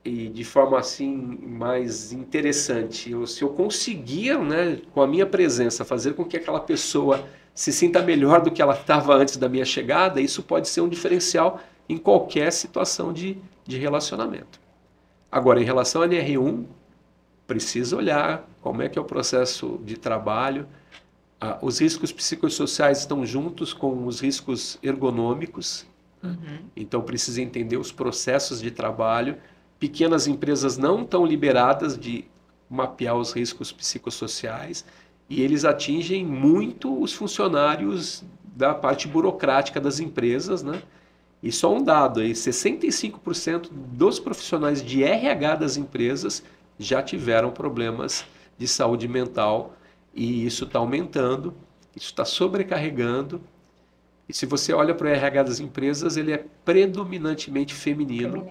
E de forma assim mais interessante, se eu conseguir, né, com a minha presença, fazer com que aquela pessoa se sinta melhor do que ela estava antes da minha chegada, isso pode ser um diferencial em qualquer situação de relacionamento. Agora, em relação à NR1, precisa olhar como é que é o processo de trabalho. Os riscos psicossociais estão juntos com os riscos ergonômicos. Então, precisa entender os processos de trabalho. Pequenas empresas não estão liberadas de mapear os riscos psicossociais e eles atingem muito os funcionários da parte burocrática das empresas, né? E só um dado aí, 65% dos profissionais de RH das empresas já tiveram problemas de saúde mental e isso está aumentando, isso está sobrecarregando. E se você olha para o RH das empresas, ele é predominantemente feminino.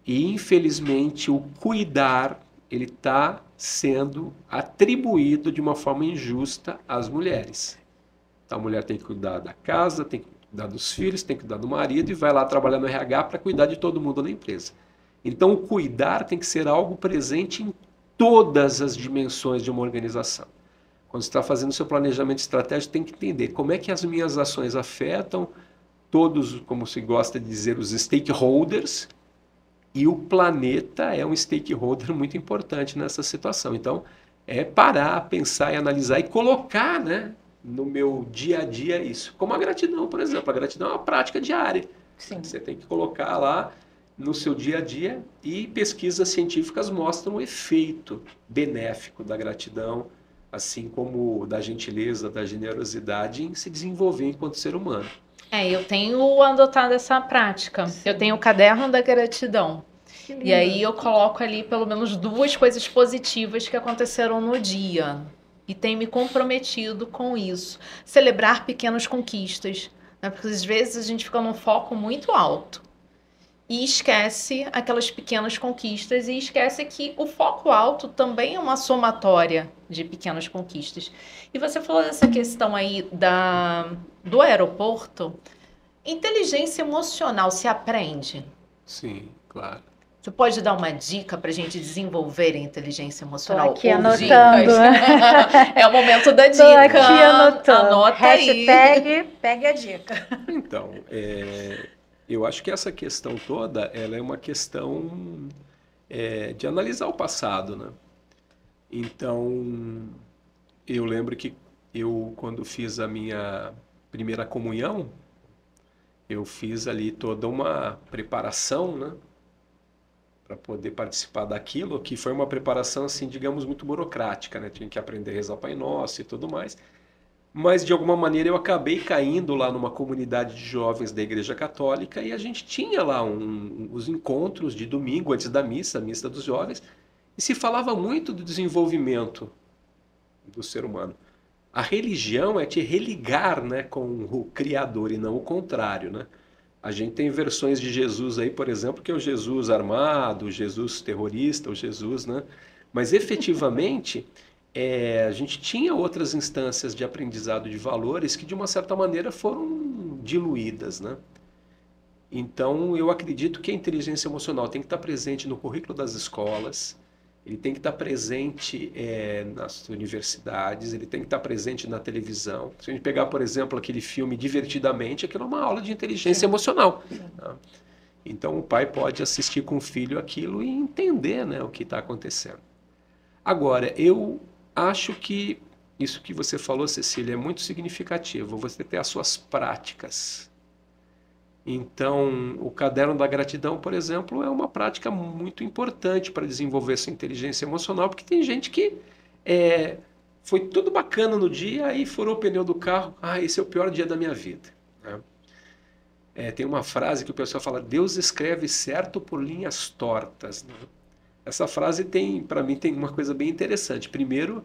E, infelizmente, o cuidar ele está sendo atribuído de uma forma injusta às mulheres. Então, a mulher tem que cuidar da casa, tem que cuidar dos filhos, tem que cuidar do marido e vai lá trabalhar no RH para cuidar de todo mundo na empresa. Então, o cuidar tem que ser algo presente em todas as dimensões de uma organização. Quando você está fazendo o seu planejamento estratégico, tem que entender como é que as minhas ações afetam todos, como se gosta de dizer, os stakeholders, e o planeta é um stakeholder muito importante nessa situação. Então, parar, pensar e analisar e colocar, né, no meu dia a dia isso. Como a gratidão, por exemplo. A gratidão é uma prática diária. Sim. Você tem que colocar lá no seu dia a dia e pesquisas científicas mostram o efeito benéfico da gratidão, assim como da gentileza, da generosidade em se desenvolver enquanto ser humano. Eu tenho adotado essa prática. Sim. Eu tenho o caderno da gratidão. E aí eu coloco ali pelo menos 2 coisas positivas que aconteceram no dia. E tenho me comprometido com isso. Celebrar pequenas conquistas, né? Porque às vezes a gente fica num foco muito alto. E esquece aquelas pequenas conquistas e esquece que o foco alto também é uma somatória de pequenas conquistas. E você falou dessa questão aí do aeroporto. Inteligência emocional se aprende? Sim, claro. Você pode dar uma dica para a gente desenvolver a inteligência emocional? Estou aqui anotando. É o momento da dica. Estou aqui anotando. Anota Hashtag aí. pegue a dica. Então, eu acho que essa questão toda, ela é uma questão de analisar o passado, né? Então, eu lembro que quando fiz a minha primeira comunhão, eu fiz ali toda uma preparação, né? Para poder participar daquilo, que foi uma preparação, assim, digamos, muito burocrática, né? Tinha que aprender a rezar o Pai Nosso e tudo mais. Mas, de alguma maneira, eu acabei caindo lá numa comunidade de jovens da Igreja Católica e a gente tinha lá os encontros de domingo, antes da missa, a missa dos jovens, e se falava muito do desenvolvimento do ser humano. A religião é te religar, né, com o Criador e não o contrário, né? A gente tem versões de Jesus aí, por exemplo, que é o Jesus armado, o Jesus terrorista, o Jesus, né? Mas efetivamente, a gente tinha outras instâncias de aprendizado de valores que, de uma certa maneira, foram diluídas, né? Então, eu acredito que a inteligência emocional tem que estar presente no currículo das escolas, ele tem que estar presente nas universidades, ele tem que estar presente na televisão. Se a gente pegar, por exemplo, aquele filme Divertidamente, aquilo é uma aula de inteligência emocional. Tá? Então, o pai pode assistir com o filho aquilo e entender, né, o que está acontecendo. Agora, eu acho que isso que você falou, Cecília, é muito significativo. Você ter as suas práticas. Então, o caderno da gratidão, por exemplo, é uma prática muito importante para desenvolver essa inteligência emocional, porque tem gente que foi tudo bacana no dia, aí furou o pneu do carro, esse é o pior dia da minha vida. Né? Tem uma frase que o pessoal fala, Deus escreve certo por linhas tortas. Né? Essa frase para mim, tem uma coisa bem interessante. Primeiro,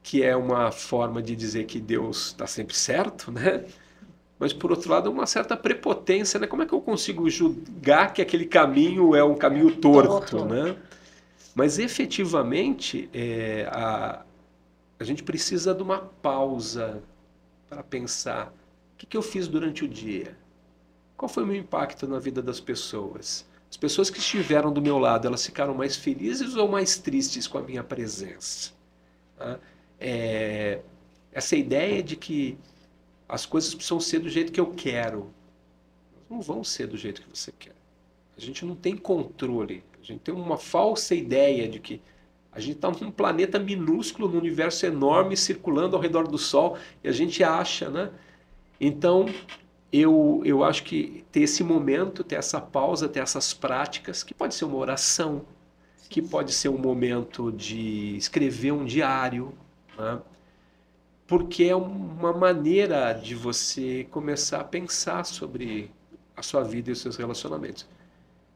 que é uma forma de dizer que Deus está sempre certo, né? Mas, por outro lado, uma certa prepotência, né? Como é que eu consigo julgar que aquele caminho é um caminho torto, né? Mas, efetivamente, a gente precisa de uma pausa para pensar o que eu fiz durante o dia? Qual foi o meu impacto na vida das pessoas? As pessoas que estiveram do meu lado, elas ficaram mais felizes ou mais tristes com a minha presença? Tá? Essa ideia de que as coisas precisam ser do jeito que eu quero. Não vão ser do jeito que você quer. A gente não tem controle. A gente tem uma falsa ideia de que a gente está num planeta minúsculo, num universo enorme, circulando ao redor do Sol, e a gente acha, né? Então, eu acho que ter esse momento, ter essa pausa, ter essas práticas, que pode ser uma oração, que pode ser um momento de escrever um diário, né? Porque é uma maneira de você começar a pensar sobre a sua vida e os seus relacionamentos.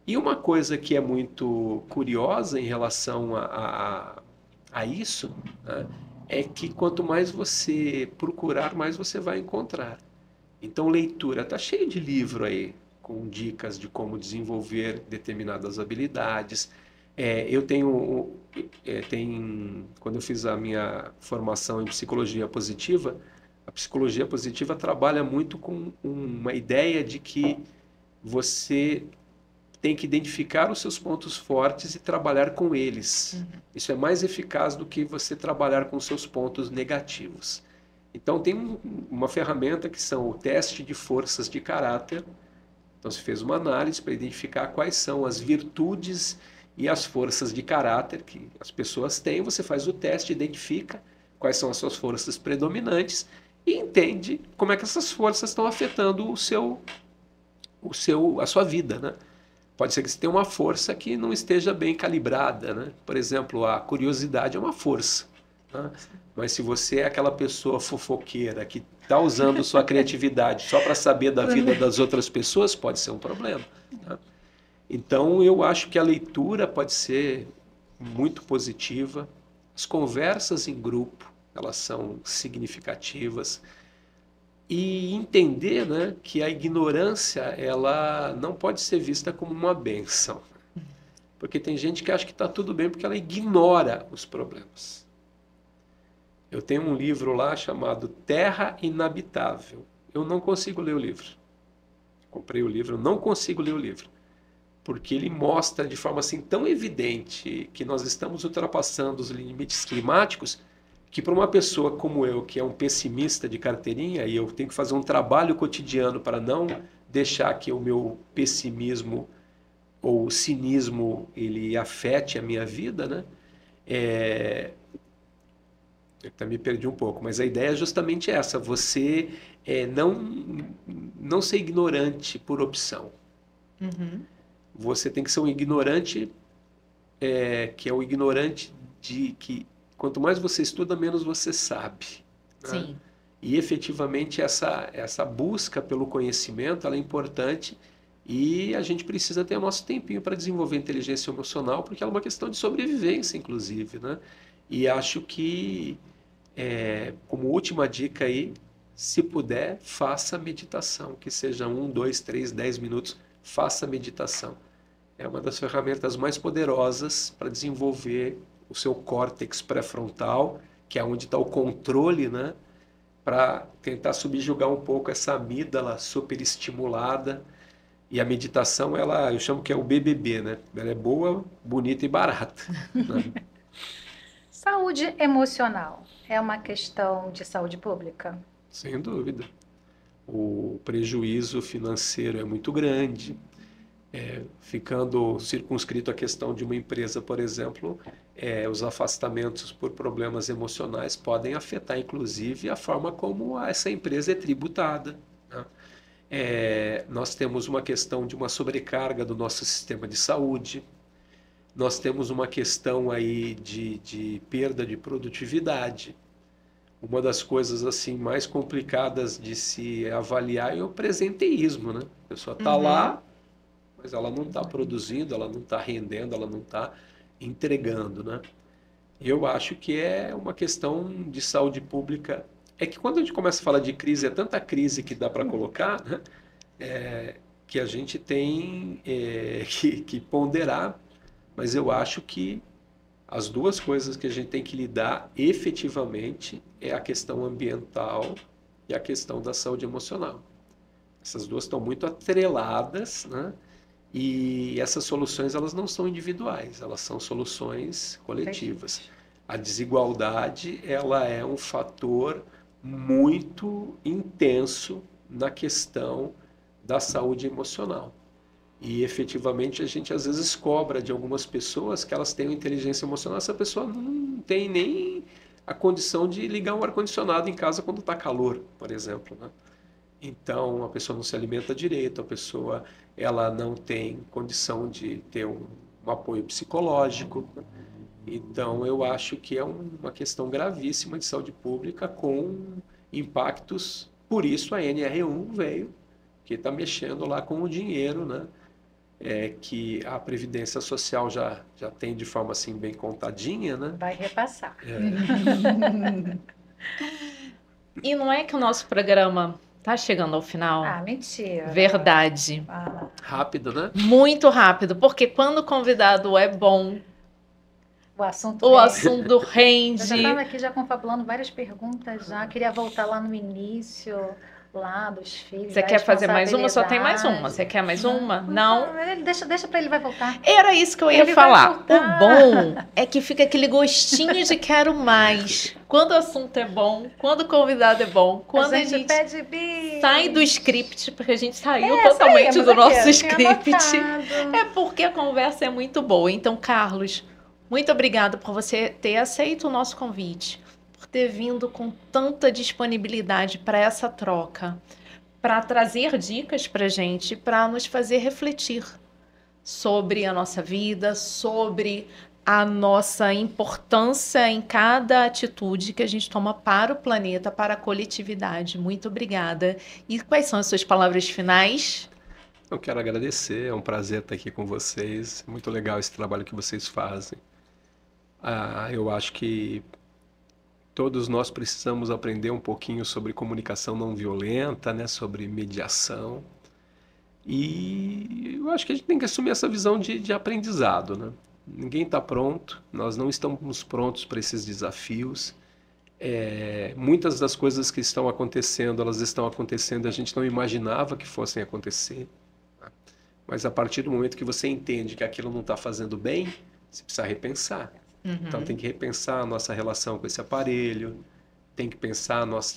E uma coisa que é muito curiosa em relação a isso, né, é que quanto mais você procurar, mais você vai encontrar. Então, leitura, está cheio de livro aí, com dicas de como desenvolver determinadas habilidades. Quando eu fiz a minha formação em psicologia positiva, a psicologia positiva trabalha muito com uma ideia de que você tem que identificar os seus pontos fortes e trabalhar com eles. Uhum. Isso é mais eficaz do que você trabalhar com os seus pontos negativos. Então, tem uma ferramenta que são o teste de forças de caráter. Então, se fez uma análise para identificar quais são as virtudes e as forças de caráter que as pessoas têm. Você faz o teste, identifica quais são as suas forças predominantes e entende como é que essas forças estão afetando a sua vida, né? Pode ser que você tenha uma força que não esteja bem calibrada, né? Por exemplo, a curiosidade é uma força, né? Mas se você é aquela pessoa fofoqueira que está usando sua criatividade só para saber da vida das outras pessoas, pode ser um problema, né? Então, eu acho que a leitura pode ser muito positiva. As conversas em grupo, elas são significativas. E entender, né, que a ignorância ela não pode ser vista como uma bênção. Porque tem gente que acha que está tudo bem porque ela ignora os problemas. Eu tenho um livro lá chamado Terra Inabitável. Eu não consigo ler o livro. Comprei o livro, eu não consigo ler o livro. Porque ele mostra de forma assim tão evidente que nós estamos ultrapassando os limites climáticos, que para uma pessoa como eu, que é um pessimista de carteirinha, e eu tenho que fazer um trabalho cotidiano para não deixar que o meu pessimismo ou o cinismo ele afete a minha vida, né? Eu até me perdi um pouco, mas a ideia é justamente essa, você não ser ignorante por opção. Uhum. Você tem que ser um ignorante, que é o ignorante de que quanto mais você estuda, menos você sabe. Né? Sim. E efetivamente essa busca pelo conhecimento ela é importante e a gente precisa ter o nosso tempinho para desenvolver inteligência emocional, porque ela é uma questão de sobrevivência, inclusive. Né? E acho que, como última dica aí, se puder, faça meditação, que seja 1, 2, 3, 10 minutos, faça meditação. É uma das ferramentas mais poderosas para desenvolver o seu córtex pré-frontal, que é onde está o controle, né? Para tentar subjugar um pouco essa amígdala superestimulada. E a meditação, eu chamo que é o BBB, né? Ela é boa, bonita e barata. Né? Saúde emocional é uma questão de saúde pública? Sem dúvida. O prejuízo financeiro é muito grande. Ficando circunscrito à questão de uma empresa, por exemplo, os afastamentos por problemas emocionais podem afetar, inclusive, a forma como essa empresa é tributada, né? Nós temos uma questão de uma sobrecarga do nosso sistema de saúde, nós temos uma questão aí de perda de produtividade. Uma das coisas assim mais complicadas de se avaliar é o presenteísmo, né? A pessoa está lá, mas ela não está produzindo, ela não está rendendo, ela não está entregando, né? Eu acho que é uma questão de saúde pública. É que quando a gente começa a falar de crise, é tanta crise que dá para colocar, né? Que a gente tem que ponderar, mas eu acho que as duas coisas que a gente tem que lidar efetivamente é a questão ambiental e a questão da saúde emocional. Essas duas estão muito atreladas, né? E essas soluções, elas não são individuais, elas são soluções coletivas. A desigualdade, ela é um fator muito intenso na questão da saúde emocional. E efetivamente a gente às vezes cobra de algumas pessoas que elas tenham inteligência emocional. Essa pessoa não tem nem a condição de ligar um ar-condicionado em casa quando está calor, por exemplo, né? Então a pessoa não se alimenta direito, a pessoa ela não tem condição de ter um apoio psicológico. Então eu acho que é uma questão gravíssima de saúde pública com impactos. Por isso a NR1 veio, que está mexendo lá com o dinheiro, né? Que a Previdência Social já tem de forma assim bem contadinha, né? Vai repassar. E não é que o nosso programa tá chegando ao final? Ah, mentira. Verdade. Rápido, né? Muito rápido, porque quando o convidado é bom, o assunto assunto rende. Eu já estava aqui já confabulando várias perguntas já. Queria voltar lá no início, lá dos filhos. Você quer fazer mais uma? Só tem mais uma. Você quer mais uma? Não? Deixa para ele, vai voltar. Era isso que eu ia falar. O bom é que fica aquele gostinho de quero mais. Quando o assunto é bom, quando o convidado é bom, quando a gente pede sai do script, porque a gente saiu totalmente do nosso script. É porque a conversa é muito boa. Então, Carlos, muito obrigada por você ter aceito o nosso convite, por ter vindo com tanta disponibilidade para essa troca, para trazer dicas para a gente, para nos fazer refletir sobre a nossa vida, sobre a nossa importância em cada atitude que a gente toma para o planeta, para a coletividade. Muito obrigada. E quais são as suas palavras finais? Eu quero agradecer, é um prazer estar aqui com vocês. É muito legal esse trabalho que vocês fazem. Eu acho que todos nós precisamos aprender um pouquinho sobre comunicação não violenta, né? Sobre mediação. E eu acho que a gente tem que assumir essa visão de aprendizado, né? Ninguém está pronto, nós não estamos prontos para esses desafios. Muitas das coisas que estão acontecendo, elas estão acontecendo, a gente não imaginava que fossem acontecer. Tá? Mas a partir do momento que você entende que aquilo não está fazendo bem, você precisa repensar. Então tem que repensar a nossa relação com esse aparelho, tem que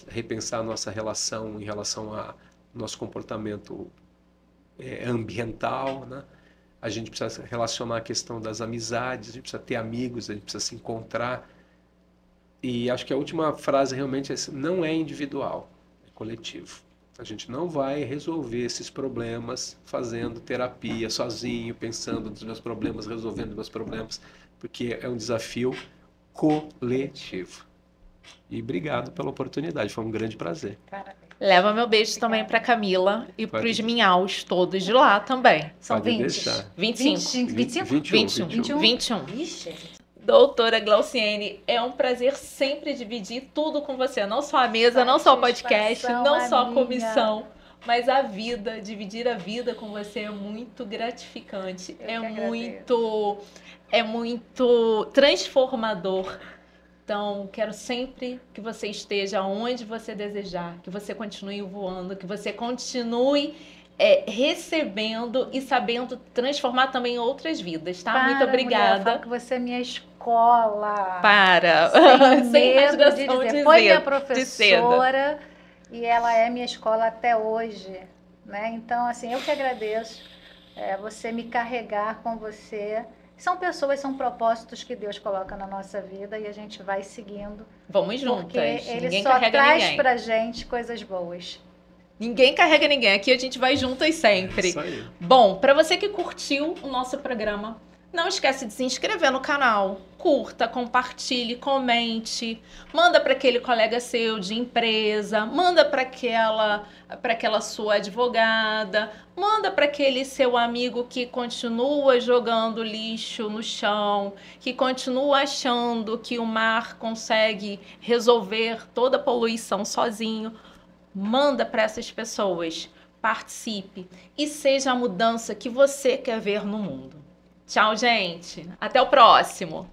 repensar a nossa relação em relação ao nosso comportamento ambiental, né? A gente precisa relacionar a questão das amizades, a gente precisa ter amigos, a gente precisa se encontrar. E acho que a última frase realmente é assim, não é individual, é coletivo. A gente não vai resolver esses problemas fazendo terapia sozinho, pensando nos meus problemas, resolvendo meus problemas, porque é um desafio coletivo. E obrigado pela oportunidade, foi um grande prazer. Parabéns. Leva meu beijo também para Camila e para os minhaus todos de lá também. São Pode 20. deixar. 25. 25? 21. Ixi. Doutora Glauciene, é um prazer sempre dividir tudo com você. Não só a mesa, não só o podcast, não só a comissão, mas a vida. Dividir a vida com você é muito gratificante. É muito transformador. Então, quero sempre que você esteja onde você desejar, que você continue voando, que você continue recebendo e sabendo transformar também outras vidas, tá? Para, Muito obrigada. Mulher, falo que você é minha escola. Para. Sem medo de rasgação dizer. Foi minha de seda. professora e ela é minha escola até hoje, né? Então, assim, eu que agradeço você me carregar com você. São pessoas, são propósitos que Deus coloca na nossa vida e a gente vai seguindo. Vamos juntas. Porque Ele Ninguém só carrega traz ninguém. pra gente coisas boas. Ninguém carrega ninguém. Aqui a gente vai juntas sempre. Isso aí. Bom, para você que curtiu o nosso programa, não esquece de se inscrever no canal. Curta, compartilhe, comente. Manda para aquele colega seu de empresa. Manda para aquela sua advogada. Manda para aquele seu amigo que continua jogando lixo no chão, que continua achando que o mar consegue resolver toda a poluição sozinho. Manda para essas pessoas, participe e seja a mudança que você quer ver no mundo. Tchau, gente. Até o próximo.